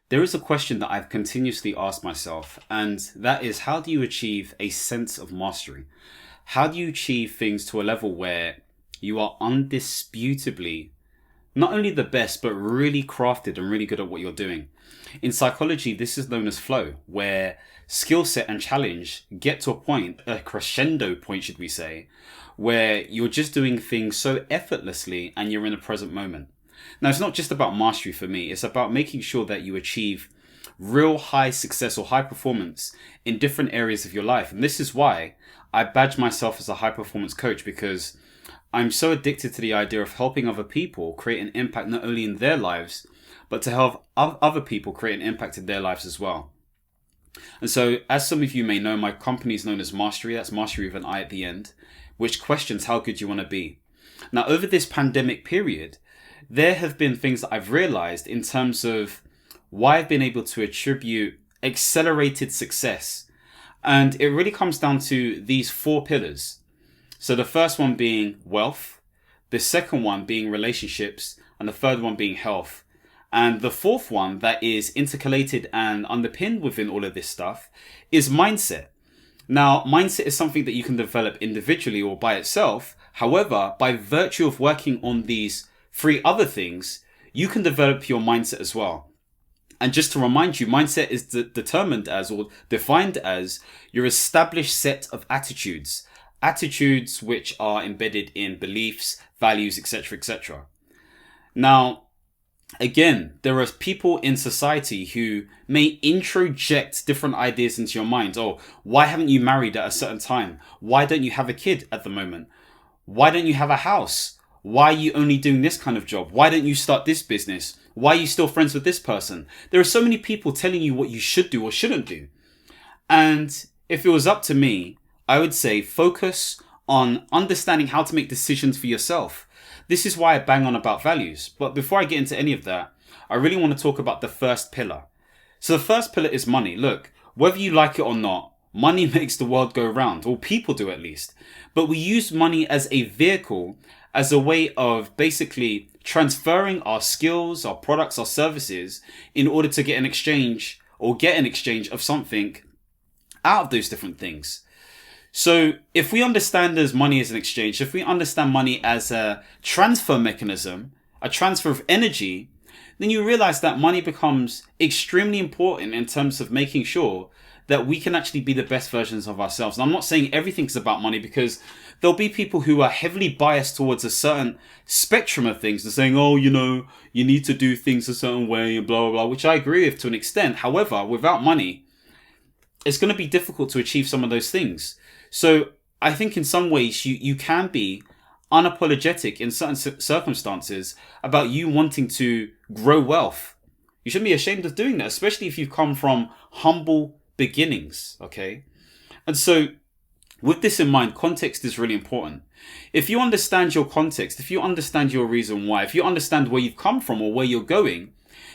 There is a question that I've continuously asked myself, and that is, how do you achieve a sense of mastery? How do you achieve things to a level where you are undisputably not only the best, but really crafted and really good at what you're doing? In psychology, this is known as flow, where skill set and challenge get to a point, a crescendo point, should we say, where you're just doing things so effortlessly and you're in the present moment. Now, it's not just about mastery for me. It's about making sure that you achieve real high success or high performance in different areas of your life. And this is why I badge myself as a high performance coach, because I'm so addicted to the idea of helping other people create an impact not only in their lives, but to help other people create an impact in their lives as well. And so, as some of you may know, my company is known as Mastery. That's Mastery with an I at the end, which questions how good you want to be. Now, over this pandemic period, there have been things that I've realized in terms of why I've been able to attribute accelerated success. And it really comes down to these four pillars. So the first one being wealth, the second one being relationships, and the third one being health. And the fourth one that is intercalated and underpinned within all of this stuff is mindset. Now, mindset is something that you can develop individually or by itself. However, by virtue of working on these three other things, you can develop your mindset as well. And just to remind you, mindset is determined as, or defined as, your established set of attitudes. Attitudes which are embedded in beliefs, values, etc., etc. Now, again, there are people in society who may introject different ideas into your mind. Oh, why haven't you married at a certain time? Why don't you have a kid at the moment? Why don't you have a house? Why are you only doing this kind of job? Why don't you start this business? Why are you still friends with this person? There are so many people telling you what you should do or shouldn't do. And if it was up to me, I would say focus on understanding how to make decisions for yourself. This is why I bang on about values. But before I get into any of that, I really want to talk about the first pillar. So the first pillar is money. Look, whether you like it or not, money makes the world go round, or people do at least. But we use money as a vehicle, as a way of basically transferring our skills, our products, our services in order to get an exchange of something out of those different things. So if we understand as money as an exchange, if we understand money as a transfer mechanism, a transfer of energy, then you realize that money becomes extremely important in terms of making sure that we can actually be the best versions of ourselves. And I'm not saying everything's about money, because there'll be people who are heavily biased towards a certain spectrum of things and saying, oh, you need to do things a certain way and blah, blah, blah, which I agree with to an extent. However, without money, it's going to be difficult to achieve some of those things. So I think in some ways you can be unapologetic in certain circumstances about you wanting to grow wealth. You shouldn't be ashamed of doing that, especially if you've come from humble beginnings, okay? And so with this in mind, context is really important. If you understand your context, if you understand your reason why, if you understand where you've come from or where you're going,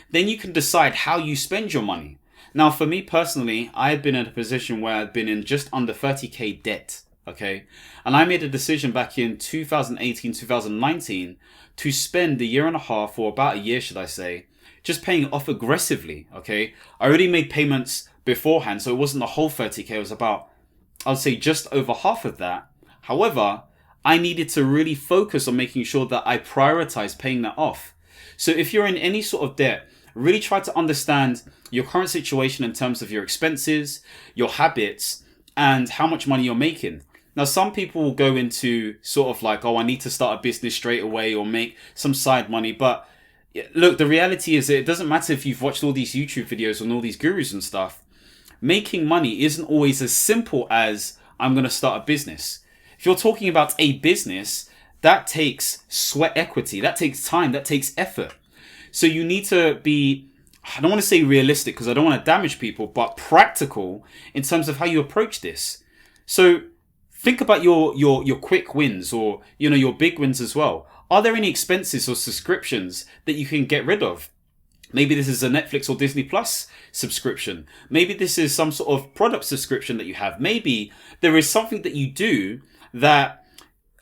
then you can decide how you spend your money. Now, for me personally, I had been in a position where I'd been in just under 30k debt, okay? And I made a decision back in 2018, 2019 to spend a year and a half, or about a year, should I say, just paying it off aggressively, okay? I already made payments beforehand, so it wasn't the whole 30k, it was about, I would say, just over half of that. However, I needed to really focus on making sure that I prioritize paying that off. So if you're in any sort of debt, really try to understand your current situation in terms of your expenses, your habits, and how much money you're making. Now, some people will go into sort of like, oh, I need to start a business straight away or make some side money. But look, the reality is that it doesn't matter if you've watched all these YouTube videos and all these gurus and stuff. Making money isn't always as simple as I'm going to start a business. If you're talking about a business, that takes sweat equity, that takes time, that takes effort. So you need to be, I don't want to say realistic because I don't want to damage people, but practical in terms of how you approach this. So think about your quick wins, or your big wins as well. Are there any expenses or subscriptions that you can get rid of? Maybe this is a Netflix or Disney Plus subscription. Maybe this is some sort of product subscription that you have. Maybe there is something that you do that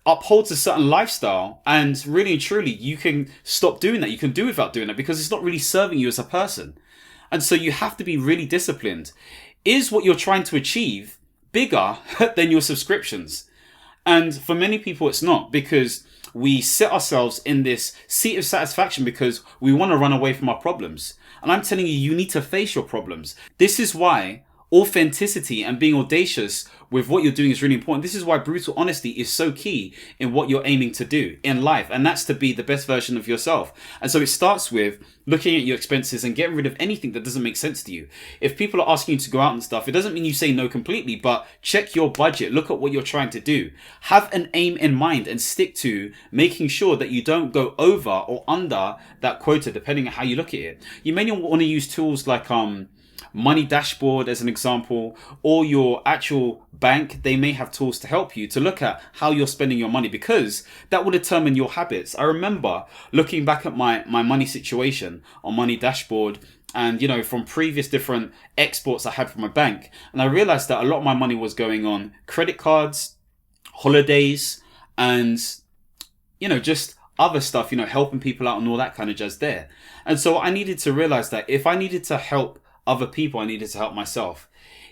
upholds a certain lifestyle, and really and truly you can stop doing that. You can do without doing that because it's not really serving you as a person. And so you have to be really disciplined. Is what you're trying to achieve bigger than your subscriptions? And for many people, it's not, because we sit ourselves in this seat of satisfaction because we want to run away from our problems. And I'm telling you, you need to face your problems. This is why authenticity and being audacious with what you're doing is really important. This is why brutal honesty is so key in what you're aiming to do in life. And that's to be the best version of yourself. And so it starts with looking at your expenses and getting rid of anything that doesn't make sense to you. If people are asking you to go out and stuff, it doesn't mean you say no completely, but check your budget. Look at what you're trying to do. Have an aim in mind and stick to making sure that you don't go over or under that quota, depending on how you look at it. You may not want to use tools like, Money Dashboard as an example, or your actual bank. They may have tools to help you to look at how you're spending your money, because that will determine your habits. I remember looking back at my money situation on Money Dashboard, and from previous different exports I had from my bank, and I realized that a lot of my money was going on credit cards, holidays, and just other stuff, helping people out and all that kind of jazz there. And so I needed to realize that if I needed to help other people, I needed to help myself.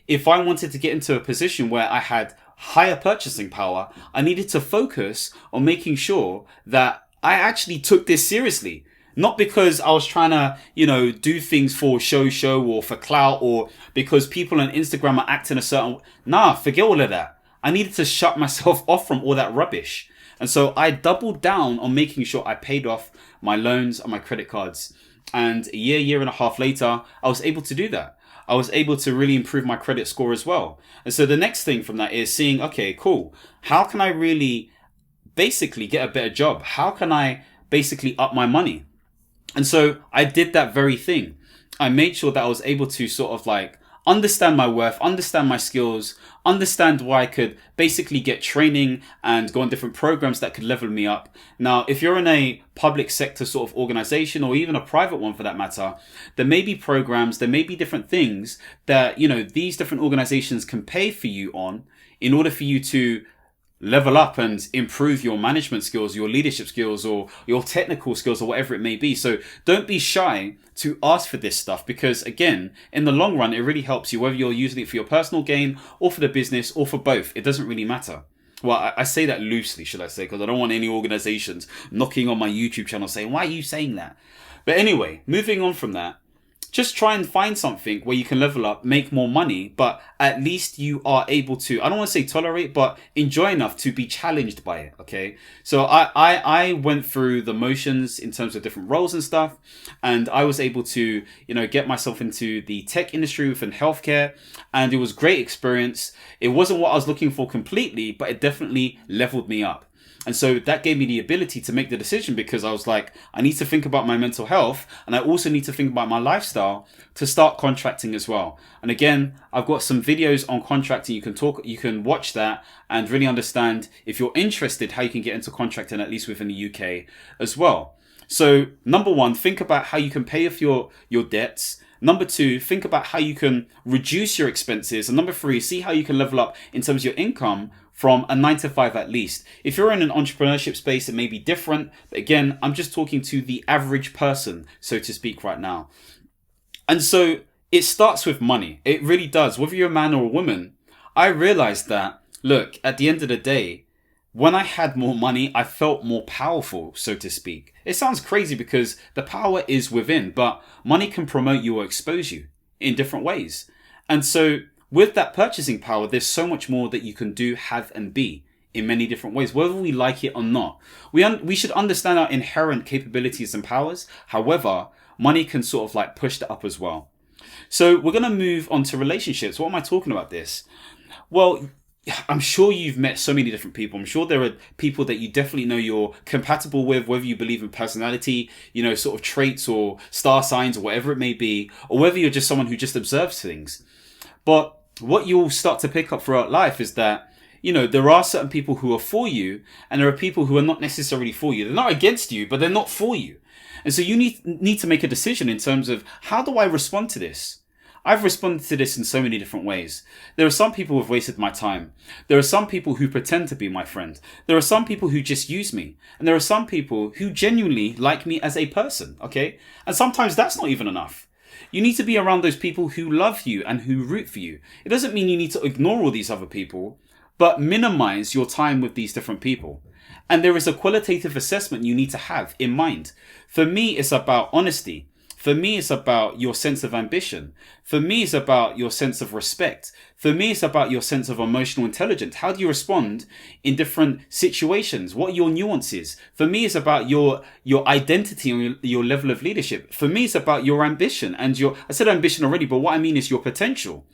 If I wanted to get into a position where I had higher purchasing power, I needed to focus on making sure that I actually took this seriously. Not because I was trying to, do things for show or for clout, or because people on Instagram are acting a certain way. Nah, forget all of that. I needed to shut myself off from all that rubbish. And so I doubled down on making sure I paid off my loans and my credit cards. And a year and a half later, I was able to do that. I was able to really improve my credit score as well. And so the next thing from that is seeing, okay, cool. How can I really basically get a better job? How can I basically up my money? And so I did that very thing. I made sure that I was able to sort of like understand my worth, understand my skills, understand why I could basically get training and go on different programs that could level me up. Now, if you're in a public sector sort of organization, or even a private one for that matter, there may be programs, there may be different things that, these different organizations can pay for you on in order for you to level up and improve your management skills, your leadership skills, or your technical skills, or whatever it may be. So don't be shy to ask for this stuff, because again, in the long run, it really helps you, whether you're using it for your personal gain or for the business or for both. It doesn't really matter. Well, I say that loosely, should I say, because I don't want any organizations knocking on my YouTube channel saying, why are you saying that? But anyway, moving on from that, just try and find something where you can level up, make more money, but at least you are able to, I don't want to say tolerate, but enjoy enough to be challenged by it, okay? So I went through the motions in terms of different roles and stuff, and I was able to, get myself into the tech industry within healthcare, and it was great experience. It wasn't what I was looking for completely, but it definitely leveled me up. And so that gave me the ability to make the decision, because I was like, I need to think about my mental health, and I also need to think about my lifestyle to start contracting as well. And again, I've got some videos on contracting. You can watch that and really understand, if you're interested, how you can get into contracting, at least within the UK as well. So number one, think about how you can pay off your debts. Number two, think about how you can reduce your expenses. And number three, see how you can level up in terms of your income from a 9-to-5 at least. If you're in an entrepreneurship space, it may be different. But again, I'm just talking to the average person, so to speak, right now. And so it starts with money. It really does. Whether you're a man or a woman, I realized that, look, at the end of the day, when I had more money, I felt more powerful, so to speak. It sounds crazy because the power is within, but money can promote you or expose you in different ways. And so with that purchasing power, there's so much more that you can do, have, and be in many different ways, whether we like it or not. We should understand our inherent capabilities and powers. However, money can sort of like push that up as well. So we're going to move on to relationships. What am I talking about this? Well, I'm sure you've met so many different people. I'm sure there are people that you definitely know you're compatible with, whether you believe in personality, sort of traits or star signs or whatever it may be, or whether you're just someone who just observes things. But what you'll start to pick up throughout life is that, there are certain people who are for you, and there are people who are not necessarily for you. They're not against you, but they're not for you. And so you need to make a decision in terms of, how do I respond to this? I've responded to this in so many different ways. There are some people who have wasted my time. There are some people who pretend to be my friend. There are some people who just use me. And there are some people who genuinely like me as a person, okay? And sometimes that's not even enough. You need to be around those people who love you and who root for you. It doesn't mean you need to ignore all these other people, but minimize your time with these different people. And there is a qualitative assessment you need to have in mind. For me, it's about honesty. For me, it's about your sense of ambition. For me, it's about your sense of respect. For me, it's about your sense of emotional intelligence. How do you respond in different situations? What are your nuances? For me, it's about your identity and your level of leadership. For me, it's about your ambition and I said ambition already, but what I mean is your potential.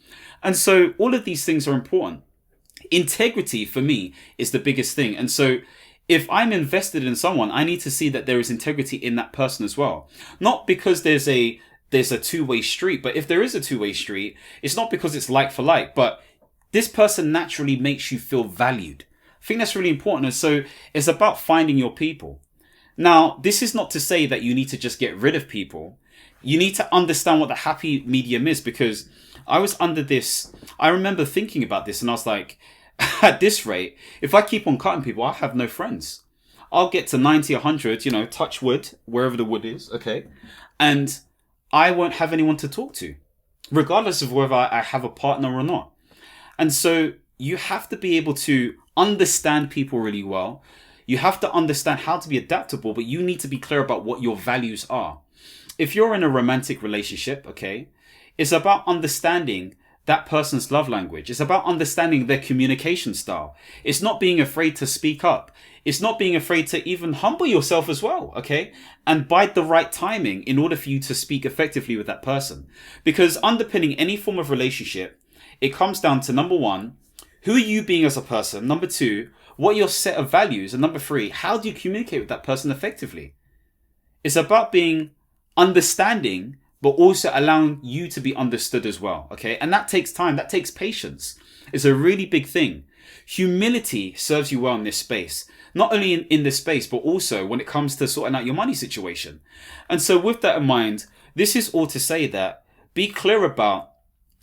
And so all of these things are important. Integrity for me is the biggest thing. And so if I'm invested in someone, I need to see that there is integrity in that person as well. Not because there's a two-way street, but if there is a two-way street, it's not because it's like for like, but this person naturally makes you feel valued. I think that's really important. And so it's about finding your people. Now, this is not to say that you need to just get rid of people. You need to understand what the happy medium is, because I was under this, I remember thinking about this and I was like, at this rate, if I keep on cutting people, I have no friends. I'll get to 90, 100, touch wood, wherever the wood is, okay? And I won't have anyone to talk to, regardless of whether I have a partner or not. And so you have to be able to understand people really well. You have to understand how to be adaptable, but you need to be clear about what your values are. If you're in a romantic relationship, okay, it's about understanding that person's love language. It's about understanding their communication style. It's not being afraid to speak up. It's not being afraid to even humble yourself as well, okay? And bide the right timing in order for you to speak effectively with that person. Because underpinning any form of relationship, it comes down to, number one, who are you being as a person? Number two, what are your set of values? And number three, how do you communicate with that person effectively? It's about being understanding, but also allowing you to be understood as well, okay? And that takes time, that takes patience. It's a really big thing. Humility serves you well in this space. Not only in this space, but also when it comes to sorting out your money situation. And so with that in mind, this is all to say that be clear about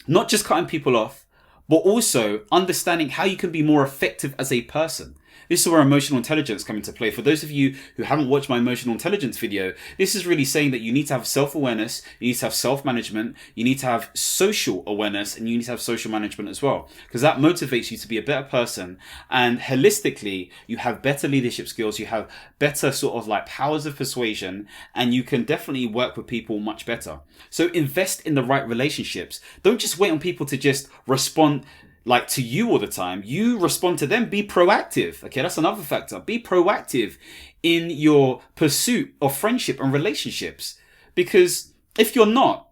not just cutting people off, but also understanding how you can be more effective as a person. This is where emotional intelligence comes into play. For those of you who haven't watched my emotional intelligence video, this is really saying that you need to have self-awareness, you need to have self-management, you need to have social awareness, and you need to have social management as well. Because that motivates you to be a better person. And holistically, you have better leadership skills, you have better sort of like powers of persuasion, and you can definitely work with people much better. So invest in the right relationships. Don't just wait on people to just respond like to you all the time. You respond to them. Be proactive. Okay, that's another factor. Be proactive in your pursuit of friendship and relationships. Because if you're not,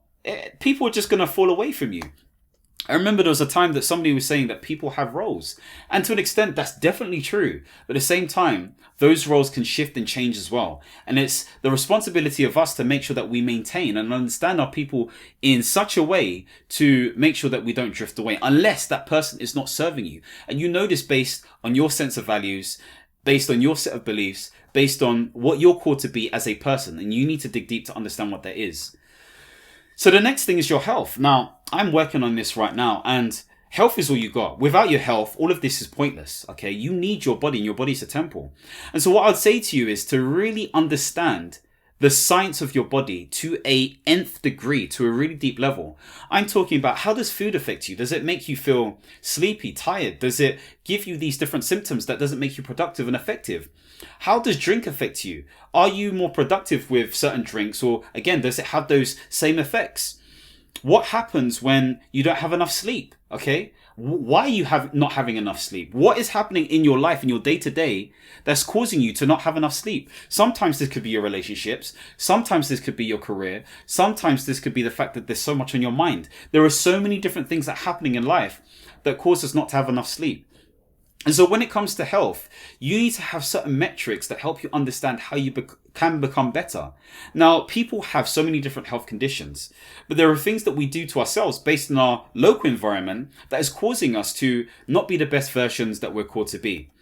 people are just going to fall away from you. I remember there was a time that somebody was saying that people have roles. And to an extent, that's definitely true. But at the same time, those roles can shift and change as well. And it's the responsibility of us to make sure that we maintain and understand our people in such a way to make sure that we don't drift away, unless that person is not serving you. And you know this based on your sense of values, based on your set of beliefs, based on what you're called to be as a person. And you need to dig deep to understand what that is. So the next thing is your health. Now, I'm working on this right now, and health is all you got. Without your health, all of this is pointless, okay? You need your body, and your body's a temple. And so what I'd say to you is to really understand the science of your body to a nth degree, to a really deep level. I'm talking about, how does food affect you? Does it make you feel sleepy, tired? Does it give you these different symptoms that doesn't make you productive and effective? How does drink affect you? Are you more productive with certain drinks, or again, does it have those same effects? What happens when you don't have enough sleep? Okay, why are you not having enough sleep? What is happening in your life, in your day-to-day, that's causing you to not have enough sleep? Sometimes this could be your relationships. Sometimes this could be your career. Sometimes this could be the fact that there's so much on your mind. There are so many different things that are happening in life that cause us not to have enough sleep. And so when it comes to health, you need to have certain metrics that help you understand how you can become better. Now, people have so many different health conditions, but there are things that we do to ourselves based on our local environment that is causing us to not be the best versions that we're called to be.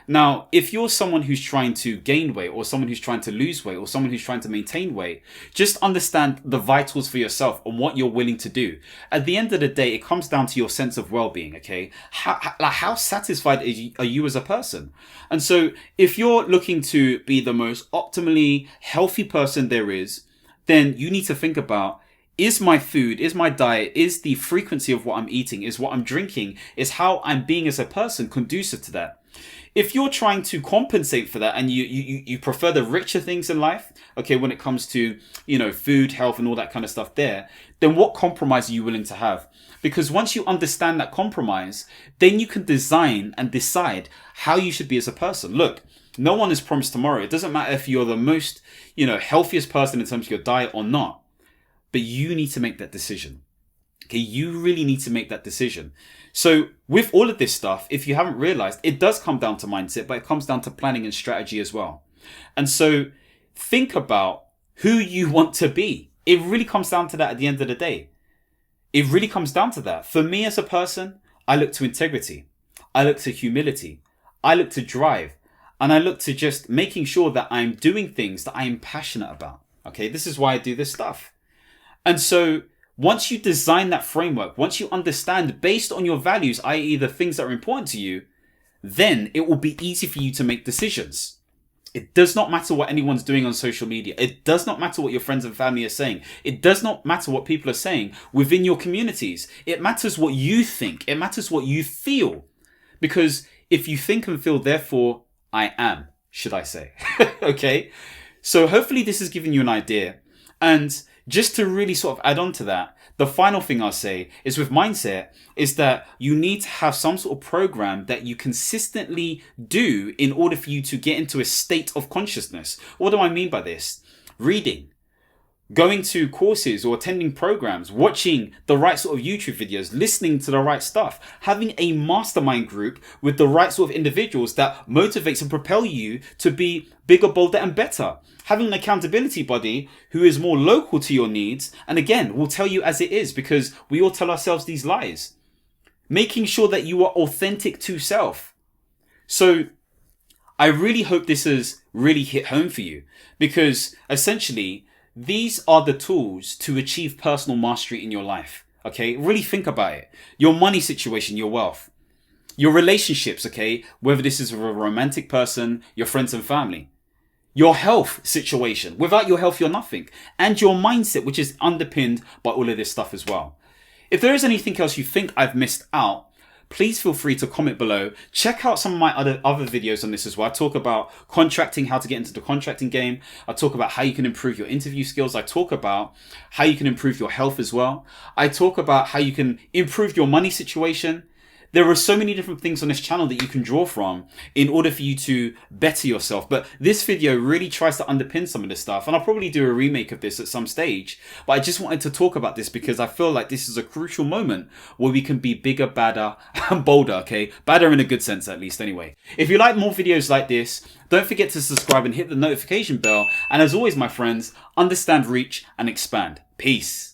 Now, if you're someone who's trying to gain weight, or someone who's trying to lose weight, or someone who's trying to maintain weight, just understand the vitals for yourself and what you're willing to do. At the end of the day, it comes down to your sense of well-being, okay? How satisfied are you as a person? And so if you're looking to be the most optimally healthy person there is, then you need to think about, Is my food, is my diet, is the frequency of what I'm eating, is what I'm drinking, is how I'm being as a person conducive to that? If you're trying to compensate for that and you prefer the richer things in life, okay, when it comes to, food, health and all that kind of stuff there, then what compromise are you willing to have? Because once you understand that compromise, then you can design and decide how you should be as a person. Look, no one is promised tomorrow. It doesn't matter if you're the most, healthiest person in terms of your diet or not, but you need to make that decision. Okay, you really need to make that decision. So with all of this stuff, if you haven't realized, it does come down to mindset, but it comes down to planning and strategy as well. And so think about who you want to be. It really comes down to that at the end of the day. It really comes down to that. For me as a person, I look to integrity. I look to humility. I look to drive. And I look to just making sure that I'm doing things that I am passionate about. Okay, this is why I do this stuff. And so once you design that framework, once you understand based on your values, i.e. the things that are important to you, then it will be easy for you to make decisions. It does not matter what anyone's doing on social media. It does not matter what your friends and family are saying. It does not matter what people are saying within your communities. It matters what you think. It matters what you feel. Because if you think and feel, therefore I am, should I say. Okay? So hopefully this has given you an idea. And just to really sort of add on to that, the final thing I'll say is with mindset is that you need to have some sort of program that you consistently do in order for you to get into a state of consciousness. What do I mean by this? Reading, going to courses or attending programs, watching the right sort of YouTube videos, listening to the right stuff, having a mastermind group with the right sort of individuals that motivates and propel you to be bigger, bolder and better. Having an accountability buddy who is more local to your needs and again will tell you as it is, because we all tell ourselves these lies. Making sure that you are authentic to self. So I really hope this has really hit home for you, because essentially these are the tools to achieve personal mastery in your life. Okay, really think about it. Your money situation, your wealth, your relationships, okay, whether this is with a romantic person, your friends and family, your health situation. Without your health, you're nothing. And your mindset, which is underpinned by all of this stuff as well. If there is anything else you think I've missed out, please feel free to comment below. Check out some of my other videos on this as well. I talk about contracting, how to get into the contracting game. I talk about how you can improve your interview skills. I talk about how you can improve your health as well. I talk about how you can improve your money situation. There are so many different things on this channel that you can draw from in order for you to better yourself. But this video really tries to underpin some of this stuff. And I'll probably do a remake of this at some stage. But I just wanted to talk about this because I feel like this is a crucial moment where we can be bigger, badder and bolder, okay? Badder in a good sense, at least, anyway. If you like more videos like this, don't forget to subscribe and hit the notification bell. And as always, my friends, understand, reach and expand. Peace.